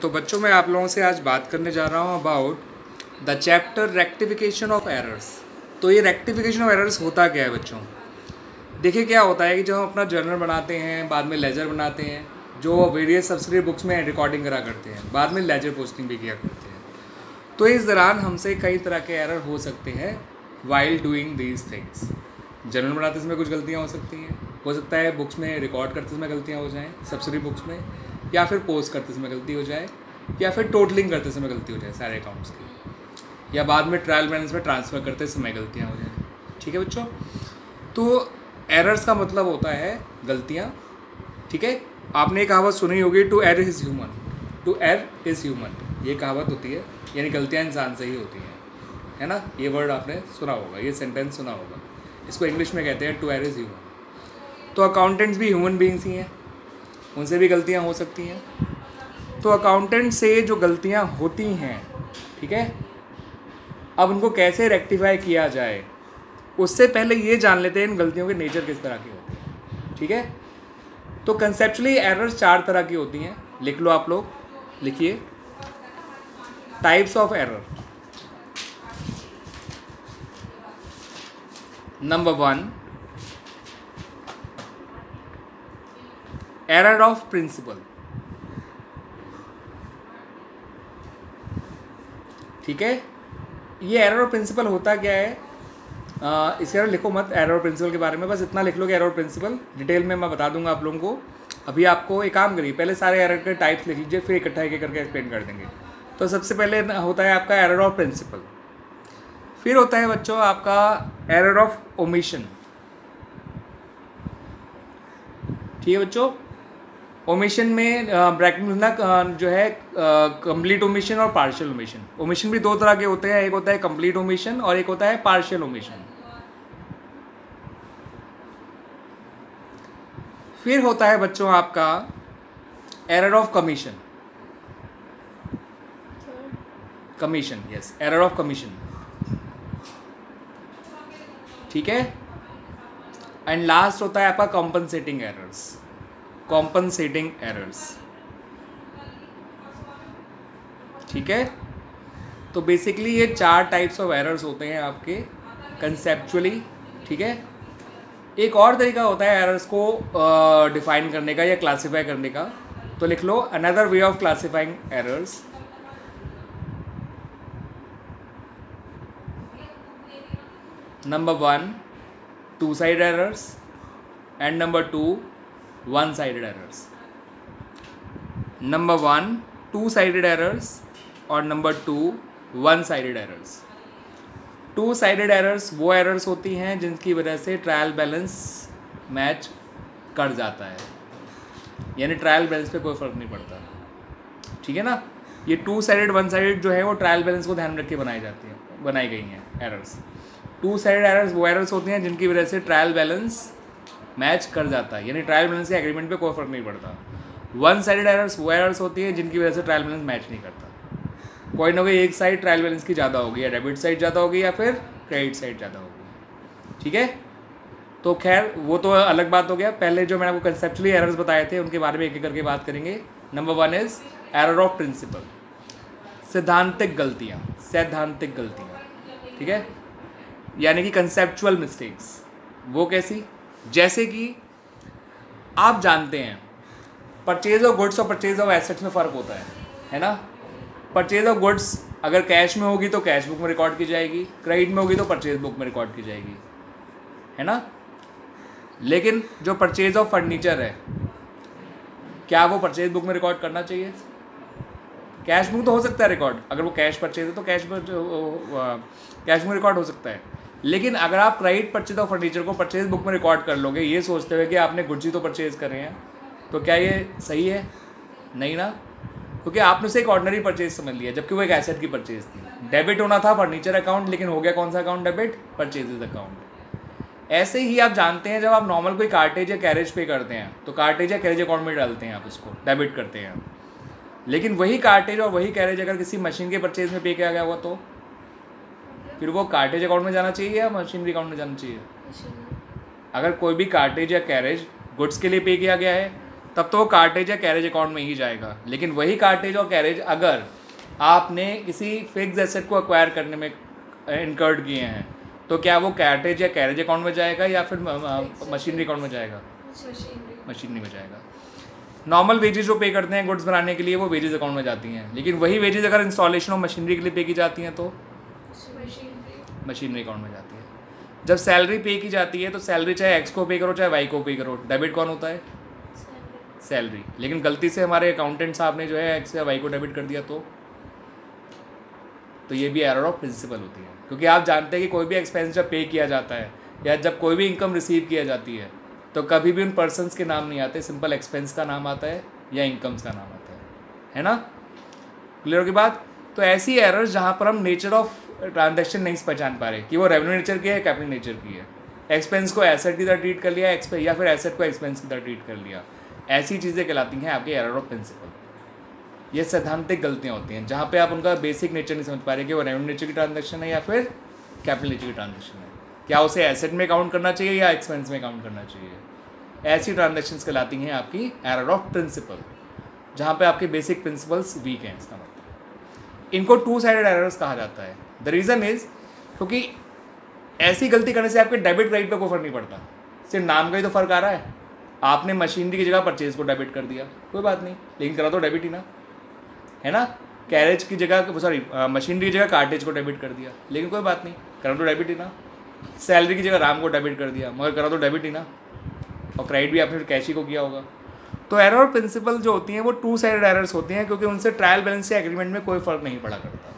तो बच्चों मैं आप लोगों से आज बात करने जा रहा हूँ about the chapter rectification of errors. तो ये रेक्टिफिकेशन ऑफ एरर्स होता क्या है बच्चों? देखिए क्या होता है कि जब हम अपना जर्नल बनाते हैं, बाद में लेजर बनाते हैं, जो वेरियस सब्सिडरी बुक्स में रिकॉर्डिंग करा करते हैं, बाद में लेजर पोस्टिंग भी किया करते हैं। तो इस दौरान हमसे कई तरह के एरर हो सकते हैं while doing these things. Journal बनाते समय कुछ गलतियाँ हो सकती हैं, हो सकता है बुक्स में रिकॉर्ड करते समय गलतियाँ हो जाएँ सब्सिडरी बुक्स में, या फिर पोस्ट करते समय गलती हो जाए, या फिर टोटलिंग करते समय गलती हो जाए सारे अकाउंट्स की, या बाद में ट्रायल बैलेंस में ट्रांसफ़र करते समय गलतियाँ हो जाए। ठीक है बच्चों, तो एरर्स का मतलब होता है गलतियाँ। ठीक है, आपने एक कहावत सुनी होगी, to error is human, to error is human, ये कहावत होती है, यानी गलतियाँ इंसान से ही होती हैं, है ना। ये वर्ड आपने सुना होगा, ये सेंटेंस सुना होगा। इसको इंग्लिश में कहते हैं टू एरर इज़ ह्यूमन। तो अकाउंटेंट्स भी ह्यूमन बीइंग्स ही हैं, उनसे भी गलतियाँ हो सकती हैं। तो अकाउंटेंट से जो गलतियाँ होती हैं, ठीक है, अब उनको कैसे रेक्टिफाई किया जाए उससे पहले ये जान लेते हैं इन गलतियों के नेचर किस तरह की होती है। ठीक है, तो कंसेप्चुअली एरर्स 4 तरह की होती हैं। लिख लो आप लोग, लिखिए। Types of error. Number 1, error of principle. ठीक है, ये एरर ऑफ प्रिंसिपल होता क्या है? इसके बारे लिखो मत एरर ऑफ प्रिंसिपल के बारे में, बस इतना लिख लो कि एरर ऑफ प्रिंसिपल। डिटेल में मैं बता दूंगा आप लोगों को। अभी आपको एक काम करिए, पहले सारे एरर के टाइप्स लिख लीजिए, फिर इकट्ठा एक करके एक्सप्लेन कर देंगे। तो सबसे पहले होता है आपका एरर ऑफ प्रिंसिपल। फिर होता है बच्चों आपका एरर ऑफ ओमिशन। ठीक है बच्चों, ओमिशन में ब्रैकेट में लिखना जो है कंप्लीट ओमिशन और पार्शियल ओमिशन। ओमिशन भी 2 तरह के होते हैं, एक होता है कंप्लीट ओमिशन और एक होता है पार्शियल ओमिशन। फिर होता है बच्चों आपका error of commission. Commission, yes, error of commission. ठीक है, एंड लास्ट होता है आपका कॉम्पनसेटिंग एरर्स। Compensating errors. ठीक है, तो बेसिकली ये 4 टाइप्स ऑफ एरर्स होते हैं आपके कंसेप्चुअली। ठीक है, एक और तरीका होता है एरर्स को डिफाइन करने का या क्लासिफाई करने का। तो लिख लो another way of classifying errors. Number 1, two side errors, and number 2, one sided errors. Number 1, two sided errors और number 2, one sided errors. Two sided errors वो एरर्स होती हैं जिनकी वजह से ट्रायल बैलेंस मैच कर जाता है, यानी ट्रायल बैलेंस पे कोई फ़र्क नहीं पड़ता। ठीक है ना, ये 2-साइडेड 1-साइडेड जो है वो ट्रायल बैलेंस को ध्यान में रख के बनाई गई हैं एरर्स। 2-साइडेड एरर्स वो एरर्स होती हैं जिनकी वजह से ट्रायल बैलेंस मैच कर जाता है, यानी ट्रायल बैलेंस के एग्रीमेंट पे कोई फ़र्क नहीं पड़ता। 1-साइडेड एरर्स वो एरर्स होती हैं जिनकी वजह से ट्रायल बैलेंस मैच नहीं करता। कोई ना कोई एक साइड ट्रायल बैलेंस की ज़्यादा होगी, या डेबिट साइड ज़्यादा होगी या फिर क्रेडिट साइड ज़्यादा होगी। ठीक है, तो खैर वो तो अलग बात हो गया। पहले जो मैंने आपको कंसेप्चुअली एरर्स बताए थे उनके बारे में एक एक करके बात करेंगे। Number 1 is error of principle, सैद्धांतिक गलतियाँ। सैद्धांतिक गलतियाँ, ठीक है, यानी कि कंसेप्चुअल मिस्टेक्स। वो कैसी? जैसे कि आप जानते हैं परचेज ऑफ गुड्स और परचेज ऑफ एसेट्स में फ़र्क होता है ना। परचेज ऑफ गुड्स अगर कैश में होगी तो कैश बुक में रिकॉर्ड की जाएगी, क्रेडिट में होगी तो परचेज बुक में रिकॉर्ड की जाएगी, है ना। लेकिन जो परचेज ऑफ फर्नीचर है, क्या वो परचेज बुक में रिकॉर्ड करना चाहिए? कैश बुक तो हो सकता है रिकॉर्ड, अगर वो कैश परचेज है तो कैश में रिकॉर्ड हो सकता है। लेकिन अगर आप क्रेडिट परचेज ऑफ फर्नीचर को परचेज बुक में रिकॉर्ड कर लोगे ये सोचते हुए कि आपने गुड्स ही तो परचेज कर रहे हैं, तो क्या ये सही है? नहीं ना, क्योंकि आपने उसे एक ऑर्डिनरी परचेज समझ लिया, जबकि वो एक एसेट की परचेज थी। डेबिट होना था फर्नीचर अकाउंट, लेकिन हो गया कौन सा अकाउंट? Debit, purchases account. ऐसे ही आप जानते हैं जब आप नॉर्मल कोई कार्टेज या कैरेज पे करते हैं तो कार्टेज या कैरेज अकाउंट में डालते हैं, आप उसको डेबिट करते हैं। लेकिन वही कार्टेज और वही कैरेज अगर किसी मशीन के परचेज में पे किया गया हुआ तो फिर वो कार्टेज अकाउंट में जाना चाहिए या मशीनरी अकाउंट में जाना चाहिए? अगर कोई भी कार्टेज या कैरेज गुड्स के लिए पे किया गया है तब तो वो कार्टेज या कैरेज अकाउंट में ही जाएगा। लेकिन वही कार्टेज और कैरेज अगर आपने किसी फिक्स एसेट को एक्वायर करने में इनकर्ड किए हैं तो क्या वो कार्टेज या कैरेज अकाउंट में जाएगा या फिर मशीनरी अकाउंट में जाएगा? मशीनरी में जाएगा। नॉर्मल वेजेस जो पे करते हैं गुड्स बनाने के लिए वो वेजेस अकाउंट में जाती हैं, लेकिन वही वेजेस अगर इंस्टॉलेशन और मशीनरी के लिए पे की जाती हैं तो मशीनरी अकाउंट में जाती है। जब सैलरी पे की जाती है तो सैलरी चाहे एक्स को पे करो चाहे वाई को पे करो, डेबिट कौन होता है? सैलरी। लेकिन गलती से हमारे अकाउंटेंट साहब ने जो है एक्स या वाई को डेबिट कर दिया तो ये भी एरर ऑफ प्रिंसिपल होती है, क्योंकि आप जानते हैं कि कोई भी एक्सपेंस जब पे किया जाता है या जब कोई भी इनकम रिसीव किया जाती है तो कभी भी उन पर्सनस के नाम नहीं आते, सिंपल एक्सपेंस का नाम आता है या इनकम्स का नाम आता है ना? क्लियर होगी बात? तो ऐसी एरर्स जहाँ पर हम नेचर ऑफ ट्रांजैक्शन नहीं पहचान पा रहे कि वो रेवेन्यू नेचर की है कैपिटल नेचर की है, एक्सपेंस को एसेट की तरह ट्रीट कर लिया या फिर एसेट को एक्सपेंस की तरह ट्रीट कर लिया, ऐसी चीज़ें कहलाती हैं आपके एरर ऑफ प्रिंसिपल। ये सैद्धांतिक गलतियाँ होती हैं जहाँ पे आप उनका बेसिक नेचर नहीं समझ पा रहे कि वो रेवेन्यू नेचर की ट्रांजैक्शन है या फिर कैपिटल नेचर की ट्रांजैक्शन है, क्या उसे एसेट में काउंट करना चाहिए या एक्सपेंस में काउंट करना चाहिए। ऐसी ट्रांजैक्शंस कहलाती हैं आपकी एरर ऑफ प्रिंसिपल, जहाँ पे आपके बेसिक प्रिंसिपल्स वीक हैं। इसका मतलब इनको टू साइडेड एरर्स कहा जाता है। द रीज़न इज़ क्योंकि ऐसी गलती करने से आपके डेबिट क्रेडिट पे कोई फर्क नहीं पड़ता, सिर्फ नाम का ही तो फर्क आ रहा है। आपने मशीनरी की जगह परचेज को डेबिट कर दिया, कोई बात नहीं, लेकिन करा तो डेबिट ही ना, है ना? कैरेज की जगह मशीनरी की जगह कार्टेज को डेबिट कर दिया, लेकिन कोई बात नहीं, करा तो डेबिट ही ना। सैलरी की जगह राम को डेबिट कर दिया, मगर करा तो डेबिट ही ना, और क्रेडिट भी आपने कैश ही को किया होगा। तो एरर प्रिंसिपल जो होती हैं वो टू साइडेड एरर्स होती हैं, क्योंकि उनसे ट्रायल बैलेंस या एग्रीमेंट में कोई फर्क नहीं पड़ा करता।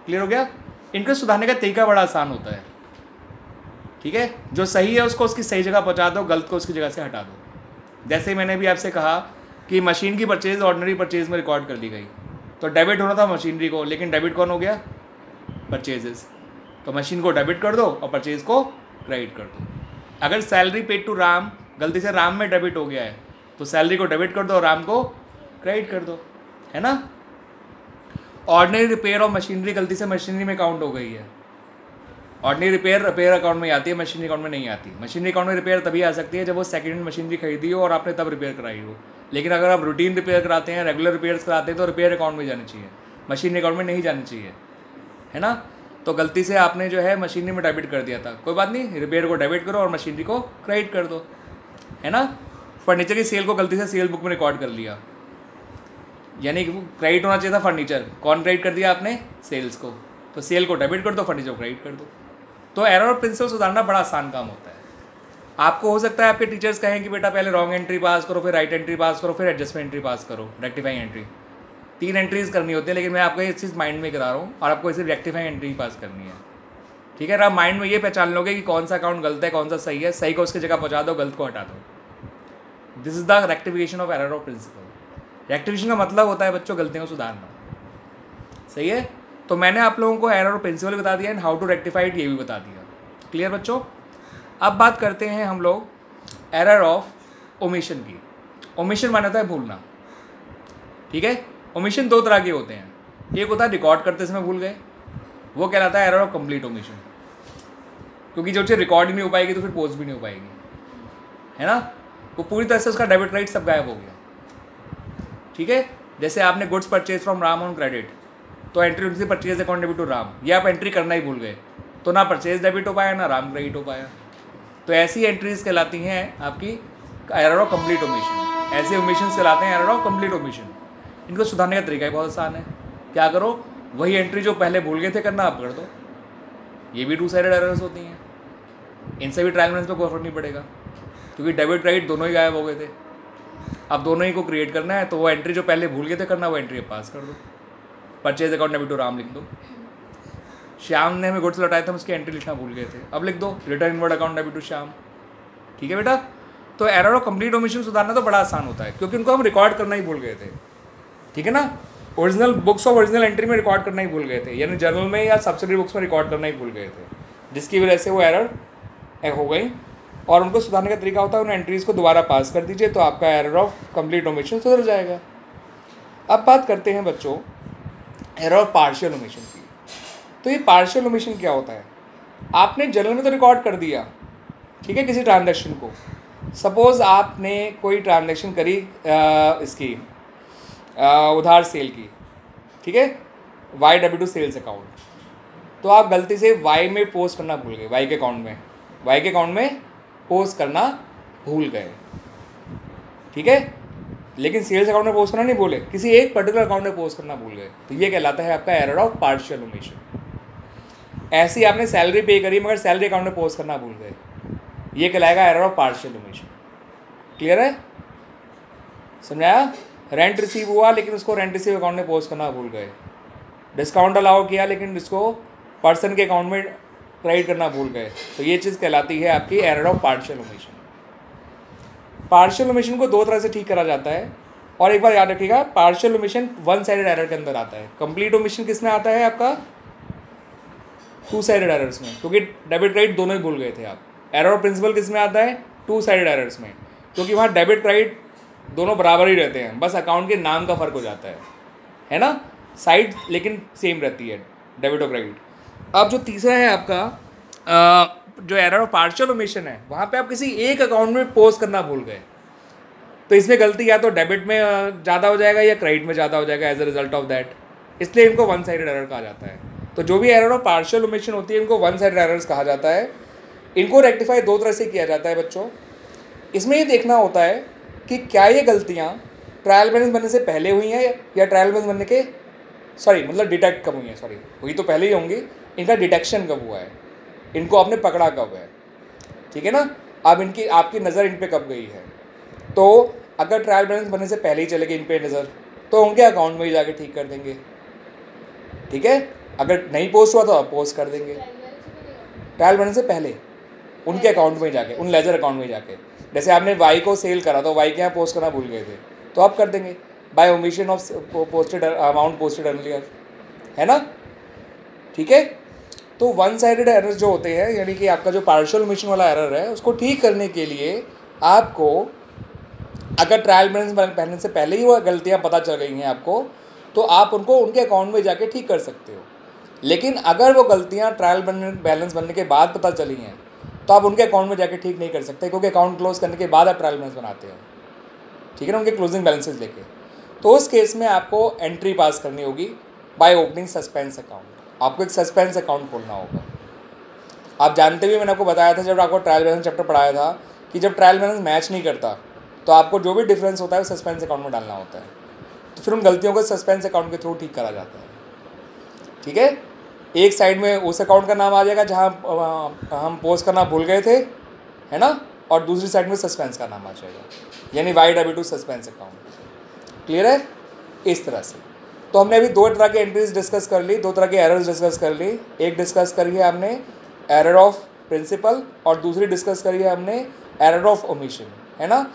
क्लियर हो गया? इनको सुधारने का तरीका बड़ा आसान होता है, ठीक है? जो सही है उसको उसकी सही जगह पहुंचा दो, गलत को उसकी जगह से हटा दो। जैसे मैंने भी आपसे कहा कि मशीन की परचेज ऑर्डिनरी परचेज में रिकॉर्ड कर ली गई, तो डेबिट होना था मशीनरी को, लेकिन डेबिट कौन हो गया? परचेजेस। तो मशीन को डेबिट कर दो और परचेज को क्रेडिट कर दो। अगर सैलरी पेड टू राम गलती से राम में डेबिट हो गया है तो सैलरी को डेबिट कर दो और राम को क्रेडिट कर दो, है ना? ऑर्डिनरी रिपेयर और मशीनरी गलती से मशीनरी में काउंट हो गई है। ऑर्डिनरी रिपेयर अकाउंट में आती है, मशीनरी अकाउंट में नहीं आती। मशीनरी अकाउंट में रिपेयर तभी आ सकती है जब वो सेकेंड हैंड मशीनरी खरीदी हो और आपने तब रिपेयर कराई हो। लेकिन अगर आप रूटीन रिपेयर कराते हैं, रेगुलर रिपेयर्स कराते हैं, तो रिपेयर अकाउंट में जानी चाहिए, मशीनरी अकाउंट में नहीं जानी चाहिए, है ना? तो गलती से आपने जो है मशीनरी में डेबिट कर दिया था, कोई बात नहीं, रिपेयर को डेबिट करो और मशीनरी को क्रेडिट कर दो, है ना? फर्नीचर की सेल को गलती से सेल बुक में रिकॉर्ड कर लिया, यानी कि क्रेडिट होना चाहिए था फर्नीचर, कौन क्रेडिट कर दिया आपने? सेल्स को। तो सेल को डेबिट कर दो, फर्नीचर को क्रेडिट कर दो। तो एरर और प्रिंसिपल सुधारना बड़ा आसान काम होता है। आपको हो सकता है आपके टीचर्स कहें कि बेटा पहले रॉन्ग एंट्री पास करो, फिर राइट एंट्री पास करो, फिर एडजस्टमेंट एंट्री पास करो, रेक्टिफाइंग एंट्री। 3 एंट्रीज करनी होती है, लेकिन मैं आपको ये चीज़ माइंड में करा रहा हूँ और आपको इसे रेक्टिफाइंग एंट्री पास करनी है, ठीक है? आप माइंड में ये पहचान लोगे कि कौन सा अकाउंट गलत है, कौन सा सही है, सही को उसकी जगह पहुँचा दो, गलत को हटा दो। This is the rectification of error of principle. Rectification का मतलब होता है बच्चों गलतियों को सुधारना, सही है? तो मैंने आप लोगों को एरर ऑफ प्रिंसिपल बता दिया and how to rectify it ये भी बता दिया। क्लियर बच्चों? अब बात करते हैं हम लोग एरर ऑफ ओमिशन की। ओमिशन माना होता है भूलना, ठीक है? ओमिशन 2 तरह के होते हैं, एक होता है रिकॉर्ड करते समय भूल गए, वो कहलाता है एरर ऑफ कंप्लीट ओमिशन, क्योंकि जो चीज़ रिकॉर्ड ही नहीं हो पाएगी तो फिर पोस्ट भी नहीं हो पाएगी, है ना? वो पूरी तरह से उसका डेबिट राइट सब गायब हो गया, ठीक है? जैसे आपने goods purchase from Ram on credit, तो एंट्री उनसे purchase account debit to Ram, ये आप एंट्री करना ही भूल गए, तो ना परचेज डेबिट हो पाया ना राम क्रेडिट हो पाया। तो ऐसी एंट्रीज कहलाती हैं आपकी एरर ऑफ कंप्लीट ओमिशन। ऐसे ओमिशन कहलाते हैं एरर ऑफ कंप्लीट ओमिशन। इनको सुधारने का तरीका बहुत आसान है, क्या करो? वही एंट्री जो पहले भूल गए थे करना आप कर दो। ये भी 2 साइडेड एरर्स होती हैं, इनसे भी ट्रायल बैलेंस पे कोई फर्क नहीं पड़ेगा, क्योंकि डेबिट क्रेडिट दोनों ही गायब हो गए थे। अब दोनों ही को क्रिएट करना है, तो वो एंट्री जो पहले भूल गए थे करना, वो एंट्री पास कर दो। Purchase account debit to Ram लिख दो। श्याम ने हमें गुड्स लौटाए थे, हम उसकी एंट्री लिखना भूल गए थे, अब लिख दो return inward account debit to Shyam, ठीक है बेटा? तो एरर ऑफ कंप्लीट ओमिशन सुधारना तो बड़ा आसान होता है, क्योंकि उनको हम रिकॉर्ड करना ही भूल गए थे, ठीक है ना? Original books of original entry में रिकॉर्ड करना ही भूल गए थे, यानी जर्नल में या सब्सिडरी बुक्स में रिकॉर्ड करना ही भूल गए थे, जिसकी वजह से वो एरर हो गई। और उनको सुधारने का तरीका होता है उन एंट्रीज़ को दोबारा पास कर दीजिए, तो आपका एरर ऑफ कंप्लीट ओमिशन सुधर जाएगा। अब बात करते हैं बच्चों एरर ऑफ पार्शियल ओमिशन की। तो ये पार्शियल ओमिशन क्या होता है? आपने जर्नल में तो रिकॉर्ड कर दिया, ठीक है, किसी ट्रांजैक्शन को, सपोज़ आपने कोई ट्रांजैक्शन करी इसकी उधार सेल की, ठीक है, YW सेल्स अकाउंट, तो आप गलती से वाई में पोस्ट करना भूल गए, वाई के अकाउंट में पोस्ट करना भूल गए, ठीक है, लेकिन सेल्स अकाउंट में पोस्ट करना नहीं भूले, किसी एक पर्टिकुलर अकाउंट में पोस्ट करना भूल गए, तो ये कहलाता है आपका एरर ऑफ पार्शियल ओमिशन। ऐसे ही आपने सैलरी पे करी मगर सैलरी अकाउंट में पोस्ट करना भूल गए, ये कहलाएगा error of partial omission. Clear है, समझाया? रेंट रिसीव हुआ लेकिन उसको रेंट रिसीव अकाउंट में पोस्ट करना भूल गए, डिस्काउंट अलाउ किया लेकिन इसको पर्सन के अकाउंट में क्रेडिट करना भूल गए, तो ये चीज़ कहलाती है आपकी error of partial omission. Partial omission को दो तरह से ठीक करा जाता है, और एक बार याद रखिएगा, partial omission one sided error के अंदर आता है, कंप्लीट ओमिशन किस में आता है आपका? टू साइडेड एरर्स में, क्योंकि डेबिट क्रेडिट दोनों ही भूल गए थे आप। एरर ऑफ प्रिंसिपल किस में आता है? टू साइडेड एरर्स में, क्योंकि वहाँ डेबिट क्रेडिट दोनों बराबर ही रहते हैं, बस अकाउंट के नाम का फ़र्क हो जाता है ना, साइड लेकिन सेम रहती है, डेबिट और क्रेडिट। अब जो तीसरा है आपका जो एरर ऑफ पार्शियल ओमिशन है, वहाँ पे आप किसी एक अकाउंट में पोस्ट करना भूल गए, तो इसमें गलती या तो डेबिट में ज़्यादा हो जाएगा या क्रेडिट में ज़्यादा हो जाएगा as a result of that, इसलिए इनको वन साइडेड एरर कहा जाता है। तो जो भी एरर ऑफ पार्शियल ओमिशन होती है इनको वन साइडेड एरर्स कहा जाता है। इनको रेक्टिफाई दो तरह से किया जाता है बच्चों। इसमें ये देखना होता है कि क्या ये गलतियाँ ट्रायल बैलेंस बनने से पहले हुई हैं या ट्रायल बैलेंस बनने के मतलब डिटेक्ट कब हुई हैं, हुई तो पहले ही होंगी, इनका डिटेक्शन कब हुआ है, इनको आपने पकड़ा कब है, ठीक है ना, अब आपकी नज़र इन पे कब गई है। तो अगर ट्रायल बैलेंस बनने से पहले ही चले गई इन पे नज़र, तो उनके अकाउंट में ही जाके ठीक कर देंगे, ठीक है। अगर नहीं पोस्ट हुआ तो आप पोस्ट कर देंगे ट्रायल बैलेंस से पहले उनके अकाउंट में जाके, उन लेजर अकाउंट में जाके। जैसे आपने वाई को सेल करा तो वाई के यहाँ पोस्ट करना भूल गए थे, तो आप कर देंगे by omission of posted amount posted earlier, है ना, ठीक है। तो वन साइडेड एरर जो होते हैं, यानी कि आपका जो पार्शियल ओमिशन वाला एरर है, उसको ठीक करने के लिए आपको अगर ट्रायल बैलेंस बनने से पहले ही वो गलतियाँ पता चल गई हैं आपको, तो आप उनको उनके अकाउंट में जाके ठीक कर सकते हो। लेकिन अगर वो गलतियाँ ट्रायल बैलेंस बनने के बाद पता चली हैं, तो आप उनके अकाउंट में जाके ठीक नहीं कर सकते, क्योंकि अकाउंट क्लोज करने के बाद आप ट्रायल बैलेंस बनाते हो, ठीक है ना, उनके क्लोजिंग बैलेंसेज लेके। तो उस केस में आपको एंट्री पास करनी होगी बाय ओपनिंग सस्पेंस अकाउंट। आपको एक सस्पेंस अकाउंट खोलना होगा। आप जानते भी, मैंने आपको बताया था जब आपको ट्रायल बैलेंस चैप्टर पढ़ाया था कि जब ट्रायल बैलेंस मैच नहीं करता तो आपको जो भी डिफरेंस होता है वो सस्पेंस अकाउंट में डालना होता है। तो फिर उन गलतियों को सस्पेंस अकाउंट के थ्रू ठीक करा जाता है, ठीक है। एक साइड में उस अकाउंट का नाम आ जाएगा जहाँ हम पोस्ट करना भूल गए थे, है ना, और दूसरी साइड में सस्पेंस का नाम आ जाएगा, यानी YW सस्पेंस अकाउंट। क्लियर है? इस तरह से। तो हमने अभी दो तरह की एंट्रीज डिस्कस कर ली, दो तरह की एरर्स डिस्कस कर ली। एक डिस्कस करी है हमने एरर ऑफ प्रिंसिपल और दूसरी डिस्कस करी है हमने एरर ऑफ ओमिशन, है ना।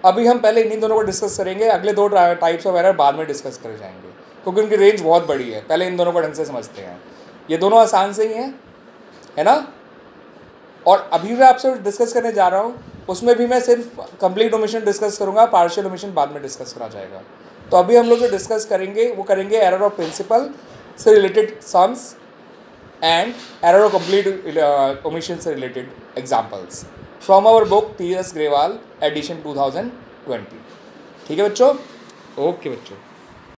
अभी हम पहले इन्हीं दोनों को डिस्कस करेंगे, अगले दो टाइप्स ऑफ एरर बाद में डिस्कस कर जाएंगे, क्योंकि उनकी रेंज बहुत बड़ी है। पहले इन दोनों को ढंग से समझते हैं। ये दोनों आसान से ही हैं, है ना। और अभी मैं आपसे डिस्कस करने जा रहा हूँ, उसमें भी मैं सिर्फ कंप्लीट ओमिशन डिस्कस करूँगा, पार्शियल ओमिशन बाद में डिस्कस करा जाएगा। तो अभी हम लोग जो डिस्कस करेंगे वो करेंगे एरर ऑफ प्रिंसिपल से related sums and error of complete omission से related examples from our book TS Grewal edition 2020। ठीक है बच्चों? ओके बच्चों।